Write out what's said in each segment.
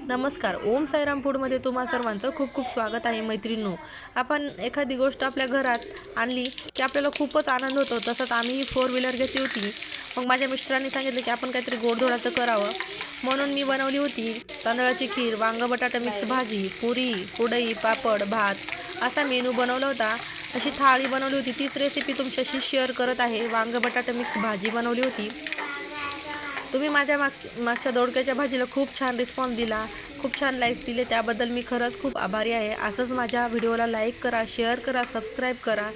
नमस्कार. ओम साईराम फूडमध्ये तुम्हा सर्वांचं खूप खूप स्वागत आहे. मैत्रिणींनो, आपण एखादी गोष्ट आपल्या घरात आणली की आपल्याला खूपच आनंद होतो. तसंच आम्ही 4 व्हीलर घेतली होती. मग माझ्या मिस्टरांनी सांगितलं की आपण काहीतरी गोडधोडाचं करावं, म्हणून मी बनवली होती तांदळाची खीर, वांग बटाटा मिक्स भाजी, पुरी, कुरडई, पापड, भात असा मेनू बनवला होता. अशी थाळी बनवली होती. तीच रेसिपी तुमच्याशी शेअर करत आहे. वांग बटाटा मिक्स भाजी बनवली होती. तुम्ही माझ्या मागच्या दोडक्याच्या भाजीला खूप छान रिस्पॉन्स दिला, खूप छान लाईक्स दिले, त्याबद्दल मी खरंच खूप आभारी आहे. असंच माझ्या व्हिडिओला लाईक करा, शेअर करा, सबस्क्राईब करा,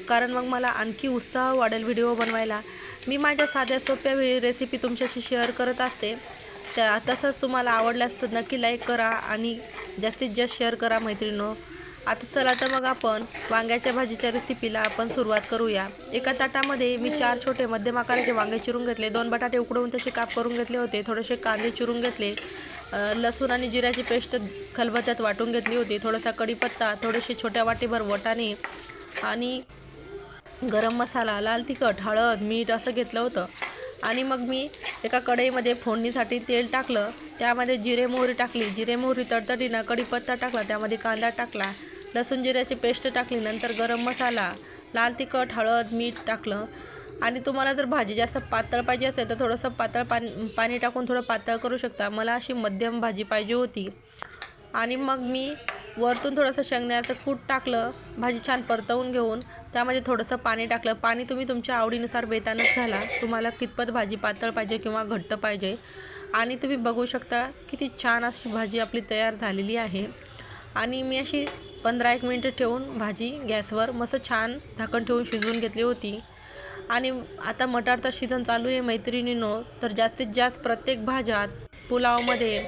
कारण मग मला आणखी उत्साह वाढेल व्हिडिओ बनवायला. मी माझ्या साध्या सोप्या रेसिपी तुमच्याशी शेअर करत असते. तसंच तुम्हाला आवडल्यास तर नक्की लाईक करा आणि जास्तीत जास्त शेअर करा मैत्रिणींनो. आता चला तर मग आपण वांग्याच्या भाजीच्या रेसिपीला आपण सुरुवात करूया. एका ताटामध्ये मी 4 छोटे मध्यम आकाराचे वांगे चिरून घेतले, 2 बटाटे उकडवून त्याचे काप करून घेतले होते, थोडेसे कांदे चिरून घेतले, लसूण आणि जिऱ्याची पेस्ट खलबत्त्यात वाटून घेतली होती, थोडासा कढीपत्ता, थोडेसे छोट्या वाटीभर वाटाणे आणि गरम मसाला, लाल तिखट, हळद, मीठ असं घेतलं होतं. आणि मग मी एका कढईमध्ये फोडणीसाठी तेल टाकलं, त्यामध्ये जिरे मोहरी टाकली, जिरे मोहरी तडतडीनं कढीपत्ता टाकला, त्यामध्ये कांदा टाकला, लसूण जिऱ्याची पेस्ट टाकली, नंतर गरम मसाला, लाल तिखट, हळद, मीठ टाकलं. आणि तुम्हाला जर भाजी जास्त पातळ पाहिजे असेल तर थोडंसं पातळ पाणी टाकून थोडं पातळ करू शकता. मला अशी मध्यम भाजी पाहिजे होती. आणि मग मी वरतून थोडंसं शेंगदाण्याचं कूट टाकलं, भाजी छान परतवून घेऊन त्यामध्ये थोडंसं पाणी टाकलं. पाणी तुम्ही तुमच्या आवडीनुसार बेतानच घाला, तुम्हाला कितपत भाजी पातळ पाहिजे किंवा घट्ट पाहिजे. आणि तुम्ही बघू शकता किती छान अशी भाजी आपली तयार झालेली आहे. आणि मी अशी 15-1 मिनिटं ठेवून भाजी गॅसवर मस्त छान झाकण ठेवून शिजवून घेतली होती. आणि आता मटारचा सीझन चालू आहे मैत्रिणींनो, तर जास्तीत जास्त प्रत्येक भाज्यात, पुलावमध्ये,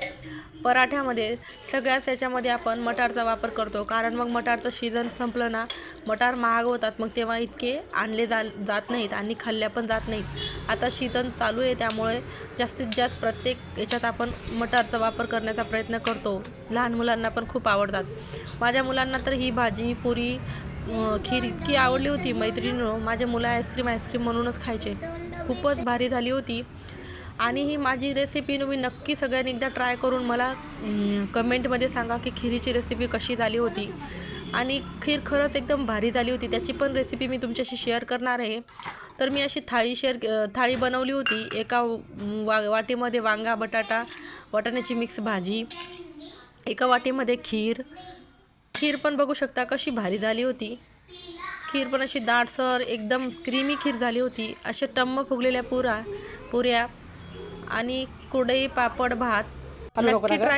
पराठ्यामध्ये, सगळ्याच याच्यामध्ये आपण मटारचा वापर करतो. कारण मग मटारचं सीझन संपलं ना, मटार महाग होतात, मग तेव्हा इतके आणले जात नाहीत आणि खाल्ल्या पण जात नाहीत. आता सीझन चालू आहे त्यामुळे जास्तीत जास्त प्रत्येक याच्यात आपण मटारचा वापर करण्याचा प्रयत्न करतो. लहान मुलांना पण खूप आवडतात. माझ्या मुलांना तर ही भाजी, पुरी, खीर इतकी आवडली होती मैत्रिणींनो, माझे मुलं आईस्क्रीम म्हणूनच खायचे. खूपच भारी झाली होती. आणि ही माझी रेसिपी तुम्ही नक्की सगळ्यांनी एकदा ट्राय करून मला कमेंटमध्ये सांगा की खिरीची रेसिपी कशी झाली होती. आणि खीर खरंच एकदम भारी झाली होती. त्याची पण रेसिपी मी तुमच्याशी शेअर करणार आहे. तर मी अशी थाळी बनवली होती. एका वाटीमध्ये वांगा बटाटा वाटाण्याची मिक्स भाजी, एका वाटीमध्ये खीर पण बघू शकता कशी भारी झाली होती. खीर पण अशी दाटसर एकदम क्रीमी खीर झाली होती. अशा टम्म फुगलेल्या पुऱ्या आणि कुरडई, पापड, भात. नक्की ट्राय